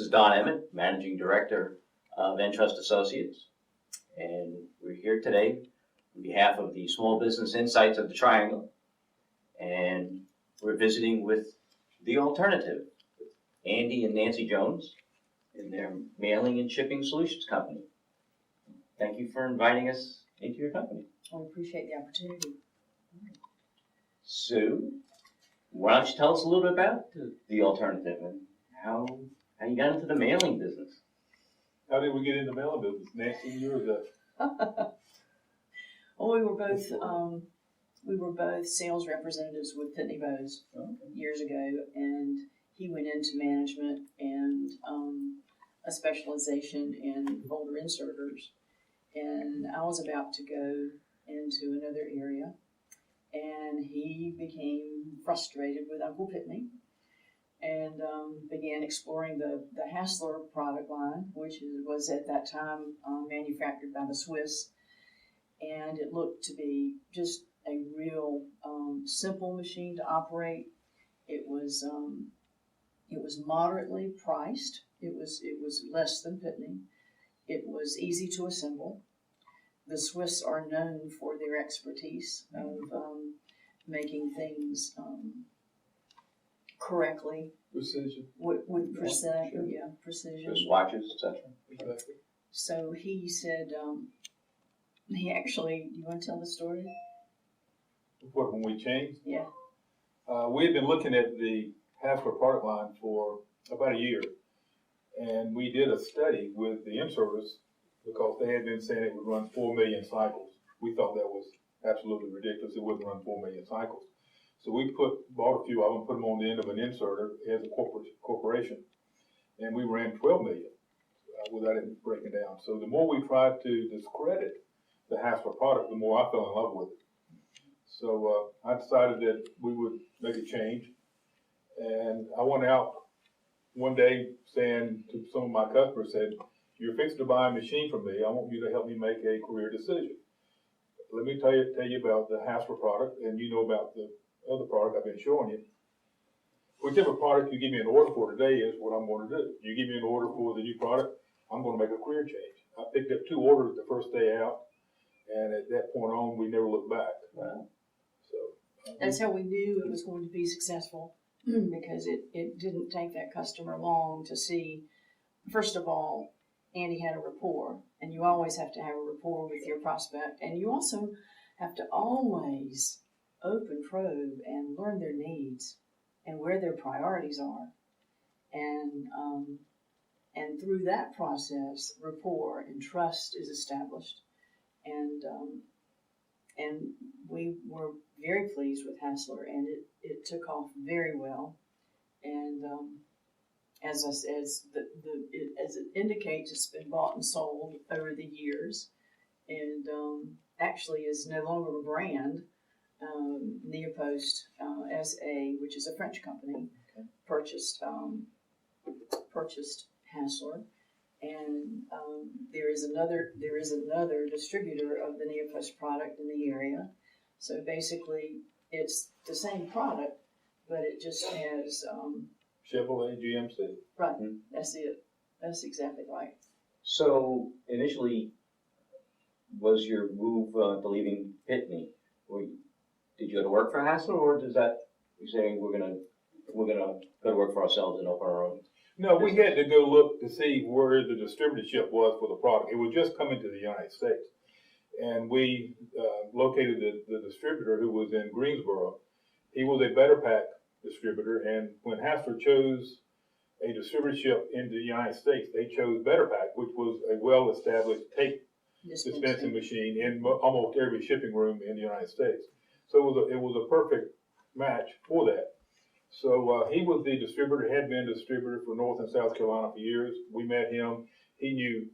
is Don Emmett, Managing Director of Entrust Associates. And we're here today on behalf of the Small Business Insights of the Triangle. And we're visiting with The Alternative, Andy and Nancy Jones, in their mailing and shipping solutions company. Thank you for inviting us into your company. I appreciate the opportunity. Sue, why don't you tell us a little bit about The Alternative and how you got into the mailing business? How did we get into the mailing business? Nancy, you were the... Well, we were both sales representatives with Pitney Bowes years ago, and he went into management and a specialization in folder inserters, and I was about to go into another area, and he became frustrated with Uncle Pitney and began exploring the Hassler product line, which was at that time manufactured by the Swiss, and it looked to be just a real simple machine to operate. It was moderately priced. It was less than Pitney. It was easy to assemble. The Swiss are known for their expertise of making things correctly. Precision. With precision, Yeah, precision. Just watches, etc. Exactly. So he said, he actually, you want to tell the story? What, when we changed? Yeah. We had been looking at the Hassler product line for about a year, and we did a study with the inserters because they had been saying it would run 4 million cycles. We thought that was absolutely ridiculous. It wouldn't run 4 million cycles. So we bought a few of them, put them on the end of an inserter as a corporation, and we ran 12 million without it breaking down. So the more we tried to discredit the Hassler product, the more I fell in love with it. So I decided that we would make a change, and I went out one day saying to some of my customers, said, "You're fixing to buy a machine from me. I want you to help me make a career decision. Let me tell you about the Hassler product, and you know about the other product I've been showing you. Whichever product you give me an order for today is what I'm going to do. You give me an order for the new product, I'm going to make a career change." I picked up 2 orders the first day out, and at that point on, we never looked back. Wow. So That's how we knew it was going to be successful, because it didn't take that customer long to see, first of all, Andy had a rapport, and you always have to have a rapport with your prospect, and you also have to always open probe and learn their needs and where their priorities are, and through that process, rapport and trust is established, and we were very pleased with Hassler, and it took off very well, and as it indicates, it's been bought and sold over the years, and actually is no longer a brand. Neopost SA, which is a French company, purchased Hassler, and there is another distributor of the Neopost product in the area. So basically, it's the same product, but it just has Chevrolet, GMC. right. That's it. That's exactly right. So initially, was your move to leaving Pitney? Did you go to work for Hassler, or does that you're saying we're gonna go to work for ourselves and open our own? No, we had to go look to see where the distributorship was for the product. It was just coming to the United States. And we located the distributor who was in Greensboro. He was a Better Pack distributor, and when Hassler chose a distributorship in the United States, they chose Better Pack, which was a well-established tape dispensing machine in almost every shipping room in the United States. So it was a perfect match for that. So he was the distributor, had been a distributor for North and South Carolina for years. We met him. He knew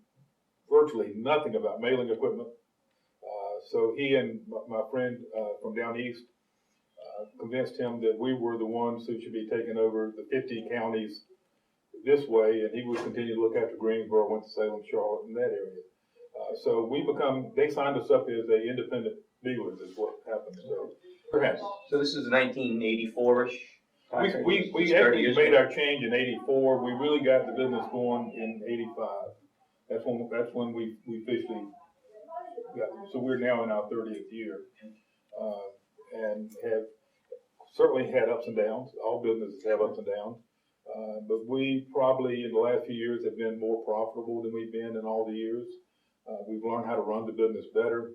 virtually nothing about mailing equipment. So he and my friend from down east convinced him that we were the ones who should be taking over the 50 counties this way, and he would continue to look after Greensboro, went to Salem, Charlotte, in that area. So they signed us up as a independent dealers is what happened. So Perhaps. So this is 1984-ish? We 30 actually years made ago? our change in '84. We really got the business going in '85. That's when we officially got, so we're now in our 30th year. And have certainly had ups and downs. All businesses have ups and downs. But we probably in the last few years have been more profitable than we've been in all the years. We've learned how to run the business better.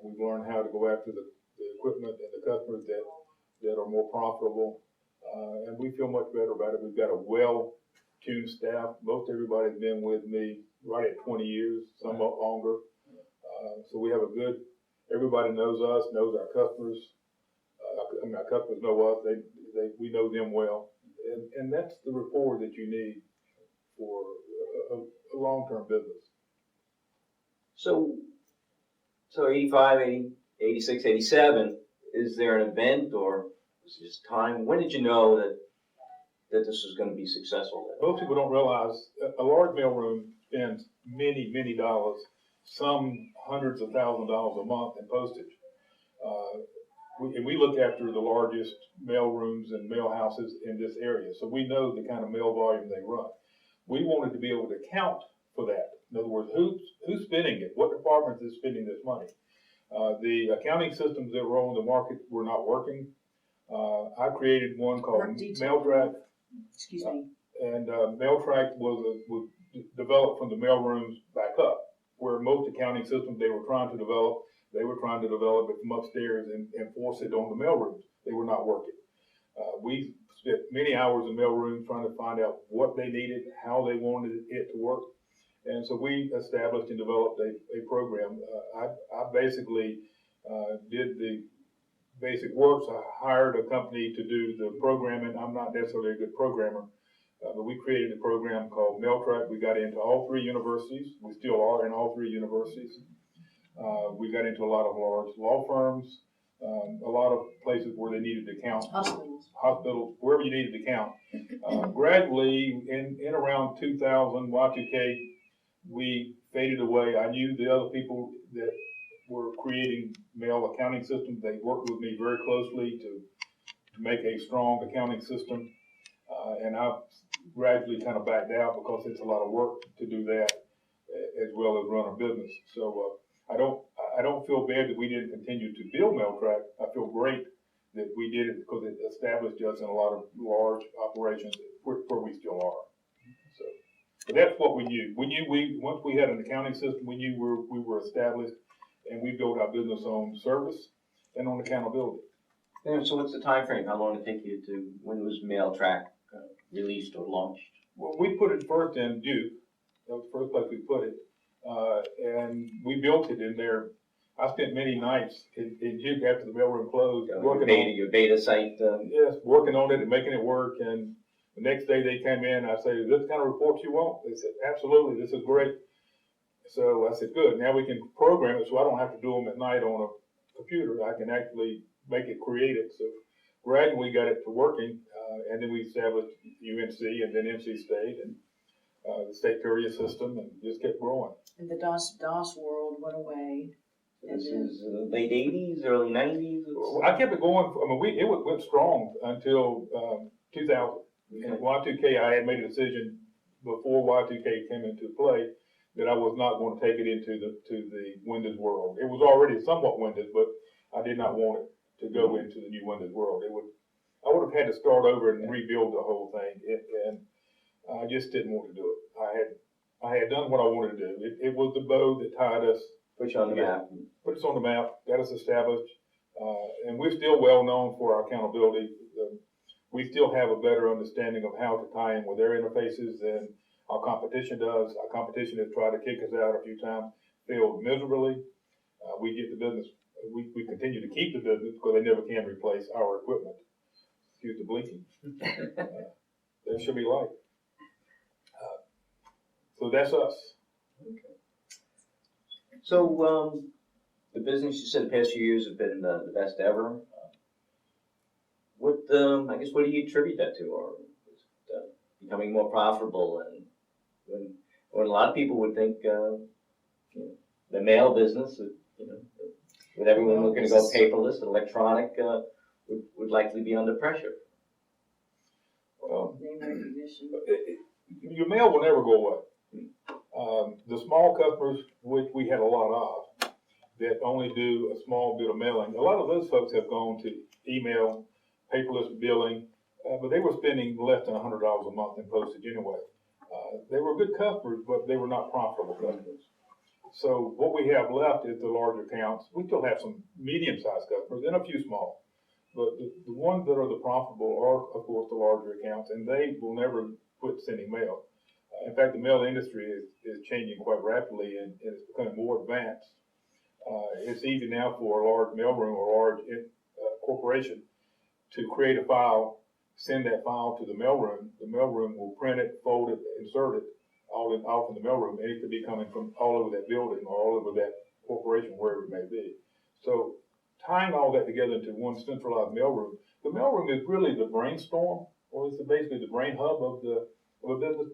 We've learned how to go after the equipment and the customers that are more profitable. And we feel much better about it. We've got a well-tuned staff. Most everybody's been with me right at 20 years, somewhat longer. So we have a good, everybody knows us, knows our customers. Our customers know us. We know them well. And that's the rapport that you need for a long-term business. So 85, 80, 86, 87, is there an event or is it just time? When did you know that this was going to be successful? Most people don't realize a large mailroom spends many dollars, some hundreds of thousands of dollars a month in postage. We look after the largest mail rooms and mail houses in this area, so we know the kind of mail volume they run. We wanted to be able to account for that. In other words, who's spending it? What department is spending this money? The accounting systems that were on the market were not working. I created one called MailTrack. Excuse me. And MailTrack was developed from the mailrooms back up, where most accounting systems they were trying to develop it from upstairs and force it on the mailrooms. They were not working. We spent many hours in mailrooms trying to find out what they needed, how they wanted it to work. And so we established and developed a program. I basically did the basic works. I hired a company to do the programming. I'm not necessarily a good programmer, but we created a program called MailTrack. We got into all three universities. We still are in all three universities. We got into a lot of large law firms, a lot of places where they needed to count. Hospitals, wherever you needed to count. Gradually, in around 2000, Y2K, we faded away. I knew the other people that were creating mail accounting systems. They worked with me very closely to make a strong accounting system. And I gradually kind of backed out because it's a lot of work to do that as well as run a business. So I don't feel bad that we didn't continue to build MailTrack. I feel great that we did it because it established us in a lot of large operations where we still are. So, but that's what we knew. We knew once we had an accounting system, we knew we were established, and we built our business on service and on accountability. And so what's the time frame? How long did it take you to, when was MailTrack released or launched? Well, we put it first in Duke. That was the first place we put it. And we built it in there. I spent many nights in Duke after the mailroom closed, working on your beta site. Yes, working on it and making it work. And the next day they came in, I said, "Is this the kind of report you want?" They said, "Absolutely, this is great." So I said, "Good, now we can program it so I don't have to do them at night on a computer. I can actually make it creative." So gradually got it to working, and then we established UNC and then NC State and the state courier system, and just kept growing. And the DOS world went away. This is late 80s, early 90s? I kept it going. I mean, it went strong until 2000. Okay. And Y2K, I had made a decision before Y2K came into play that I was not going to take it into the Windows world. It was already somewhat Windows, but I did not want it to go into the new Windows world. I would have had to start over and rebuild the whole thing, and I just didn't want to do it. I had done what I wanted to do. It was the bow that tied us. Put you on the map. Put us on the map, got us established, and we're still well known for our accountability. We still have a better understanding of how to tie in with their interfaces than our competition does. Our competition has tried to kick us out a few times, failed miserably. We get the business. We continue to keep the business because they never can replace our equipment. Excuse the blinking. There should be light. So that's us. Okay. So the business, you said the past few years have been the best ever. What do you attribute that to, or is it, becoming more profitable? And when a lot of people would think the mail business, with everyone looking to go paperless, electronic, would likely be under pressure. name recognition. Your mail will never go away. The small customers, which we had a lot of, that only do a small bit of mailing, a lot of those folks have gone to email, paperless billing, but they were spending less than $100 a month in postage anyway. They were good customers, but they were not profitable customers. So what we have left is the larger accounts. We still have some medium-sized customers and a few small. But the ones that are the profitable are, of course, the larger accounts, and they will never quit sending mail. In fact, the mail industry is changing quite rapidly, and it's becoming more advanced. It's easy now for a large mailroom or large corporation to create a file, send that file to the mailroom. The mailroom will print it, fold it, insert it, all in the mailroom, and it could be coming from all over that building or all over that corporation, wherever it may be. So tying all that together into one centralized mailroom, the mailroom is really the brainstorm, or it's basically the brain hub of a business.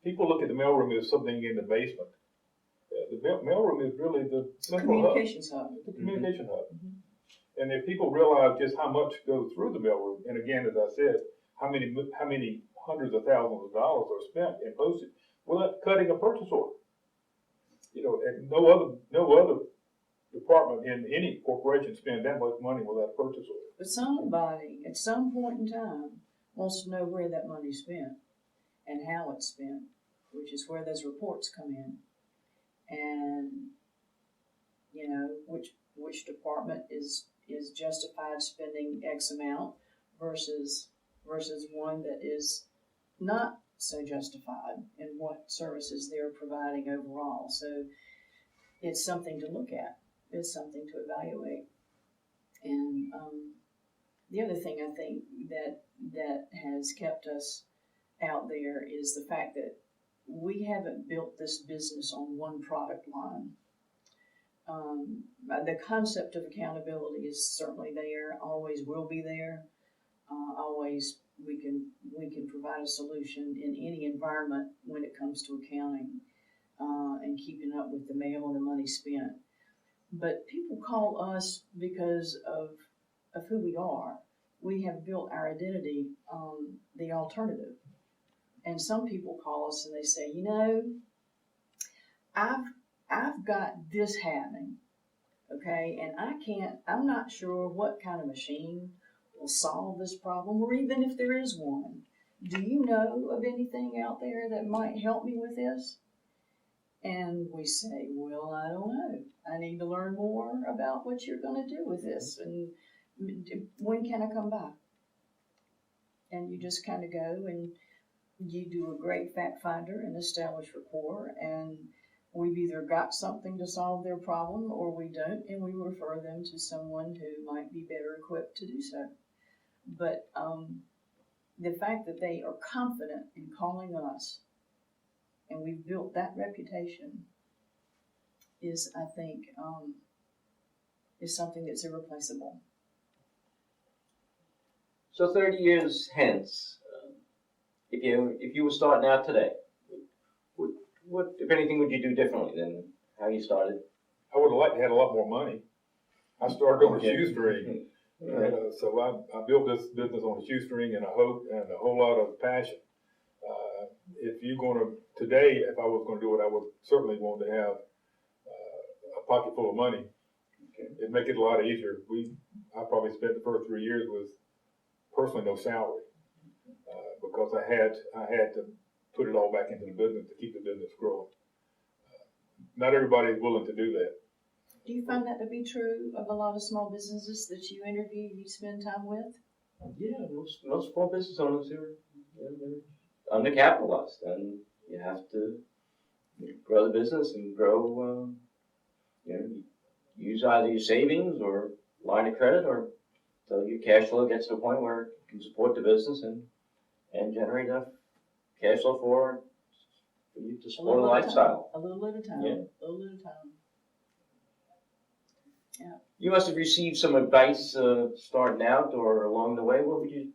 People look at the mailroom as something in the basement. The mailroom is really the central Communications hub. the communication hub. Mhm. And if people realize just how much goes through the mailroom, and again, as I said, how many hundreds of thousands of dollars are spent in postage without cutting a purchase order. You know, and no other department in any corporation spend that much money without a purchase order. But somebody, at some point in time, wants to know where that money's spent and how it's spent, which is where those reports come in. And, you know, which department is justified spending X amount versus one that is not so justified in what services they're providing overall. So it's something to look at. It's something to evaluate. And the other thing I think that has kept us out there is the fact that we haven't built this business on one product line. The concept of accountability is certainly there, always will be there. Always we can provide a solution in any environment when it comes to accounting and keeping up with the mail and the money spent. But people call us because of who we are. We have built our identity on the alternative. And some people call us and they say, you know, I've got this happening, okay, and I'm not sure what kind of machine will solve this problem, or even if there is one. Do you know of anything out there that might help me with this? And we say, well, I don't know. I need to learn more about what you're going to do with this, and when can I come by? And you just kind of go and you do a great fact finder and establish rapport, and we've either got something to solve their problem or we don't, and we refer them to someone who might be better equipped to do so. But the fact that they are confident in calling us, and we've built that reputation, is, I think, is something that's irreplaceable. So 30 years hence, if you were starting out today, what, if anything, would you do differently than how you started? I would have liked to have a lot more money. I started on a shoestring. Right. So I built this business on a shoestring and a hope and a whole lot of passion. If you're going to, today, if I was going to do it, I would certainly want to have a pocket full of money. Okay. It'd make it a lot easier. I probably spent the first 3 years with personally no salary because I had to put it all back into the business to keep the business growing. Not everybody is willing to do that. Do you find that to be true of a lot of small businesses that you interview, you spend time with? Yeah, most small business owners are undercapitalized, and you have to grow the business and grow. Use either your savings or line of credit, or till your cash flow gets to a point where it can support the business and generate enough cash flow for you to support a lifestyle. A little at a time. Yeah. A little at a time. Yeah. You must have received some advice starting out or along the way. What would you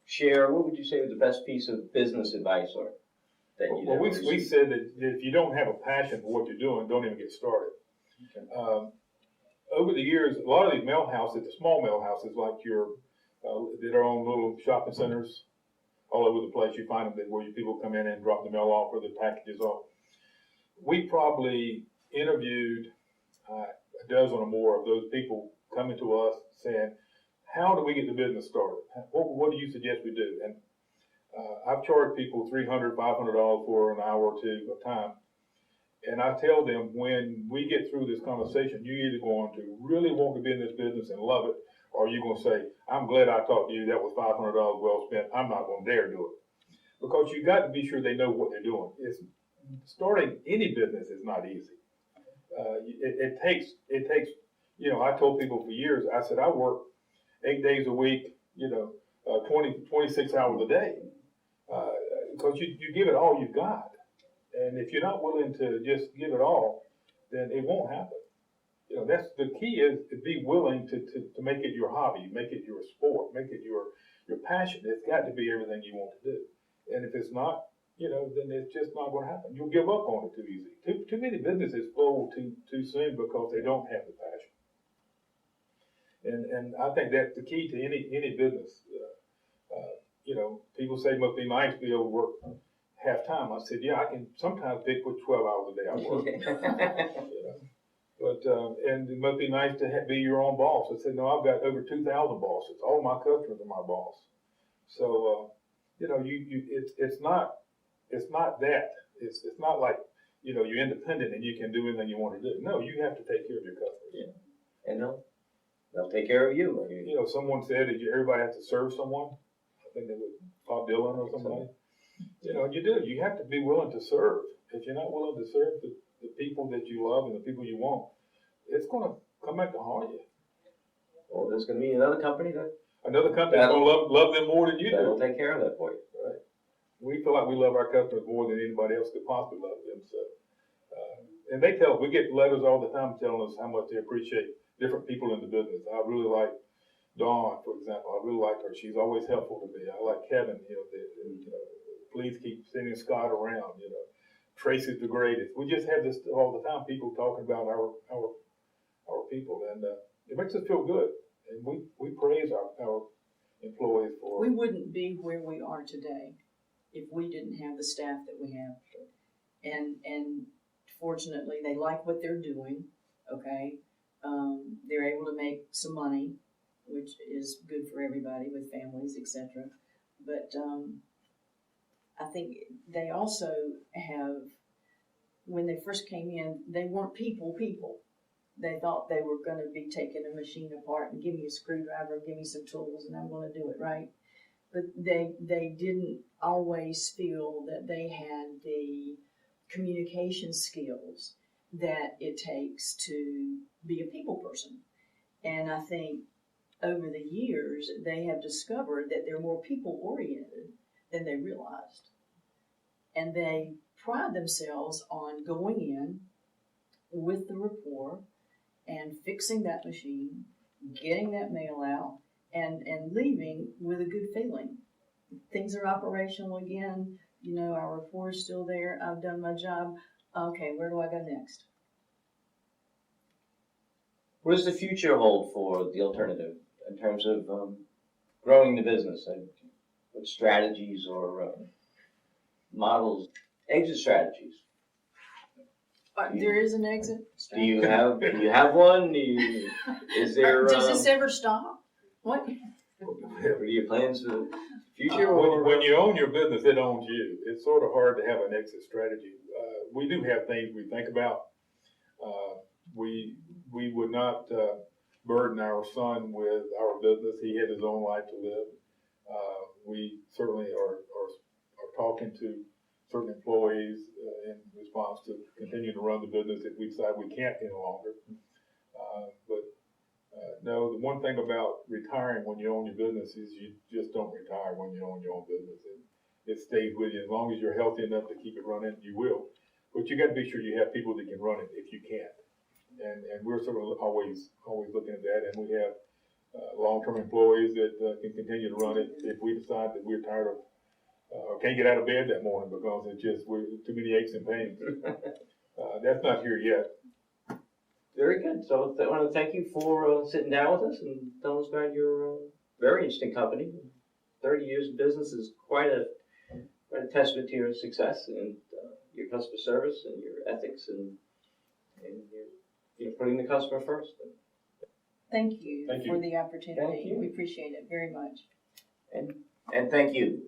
share? What would you say was the best piece of business advice or that you? Well, we said that if you don't have a passion for what you're doing, don't even get started. Okay. Over the years, a lot of these mail houses, the small mail houses like that are on little shopping centers, all over the place. You find them where people come in and drop the mail off or the packages off. We probably interviewed a dozen or more of those people coming to us saying, how do we get the business started? What do you suggest we do? And I've charged people $300, $500 for an hour or two of time. And I tell them, when we get through this conversation, you're either going to really want to be in this business and love it, or you're going to say, I'm glad I talked to you. That was $500 well spent. I'm not going to dare do it. Because you got to be sure they know what they're doing. Starting any business is not easy. It takes, I told people for years, I said, I work 8 days a week, 26 hours a day. Because you give it all you've got. And if you're not willing to just give it all, then it won't happen. That's the key, is to be willing to make it your hobby, make it your sport, make it your passion. It's got to be everything you want to do. And if it's not, then it's just not going to happen. You'll give up on it too easy. Too many businesses fold too soon because they don't have the passion. And I think that's the key to any business. People say it must be nice to be able to work half time. I said, yeah, I can sometimes pick what 12 hours a day I work. But and it must be nice to be your own boss. I said, no, I've got over 2,000 bosses. All my customers are my boss. So it's not that. It's not like you're independent and you can do anything you want to do. No, you have to take care of your customers. Yeah, and they'll take care of you. Someone said that everybody has to serve someone. I think that was Bob Dylan or somebody. You do. You have to be willing to serve. If you're not willing to serve the people that you love and the people you want, it's going to come back to haunt you. Well, there's going to be another company that's going to love them more than you do. That'll take care of that for you. Right. We feel like we love our customers more than anybody else could possibly love them. So, and they we get letters all the time telling us how much they appreciate different people in the business. I really like Dawn, for example. I really like her. She's always helpful to me. I like Kevin. Please keep sending Scott around. Tracy's the greatest. We just have this all the time. People talking about our people, and it makes us feel good. And we praise our employees for. We wouldn't be where we are today if we didn't have the staff that we have. And fortunately, they like what they're doing. Okay, they're able to make some money, which is good for everybody with families, etc. But I think they also have, when they first came in, they weren't people. They thought they were going to be taking a machine apart and give me a screwdriver, give me some tools, and I'm going to do it right. But they didn't always feel that they had the communication skills that it takes to be a people person. And I think over the years, they have discovered that they're more people-oriented than they realized. And they pride themselves on going in with the rapport and fixing that machine, getting that mail out, and leaving with a good feeling. Things are operational again. Our rapport is still there. I've done my job. Okay, where do I go next? What does the future hold for the alternative in terms of growing the business? What strategies or models, exit strategies? There is an exit Do you strategy. have one? Is there? Does this ever stop? What? What are your plans for the future? When you own your business, it owns you. It's sort of hard to have an exit strategy. We do have things we think about. We would not burden our son with our business. He had his own life to live. We certainly are talking to certain employees in response to continue to run the business if we decide we can't any longer. No, the one thing about retiring when you own your business is you just don't retire when you own your own business. It stays with you. As long as you're healthy enough to keep it running, you will. But you got to be sure you have people that can run it if you can't. And we're sort of always looking at that. And we have long-term employees that can continue to run it if we decide that we're tired of or can't get out of bed that morning because we're too many aches and pains. That's not here yet. Very good. So I want to thank you for sitting down with us and telling us about your very interesting company. 30 years of business is quite a testament to your success and your customer service and your ethics and you're putting the customer first. Thank you Thank you. for the opportunity. Thank you. We appreciate it very much. And thank you.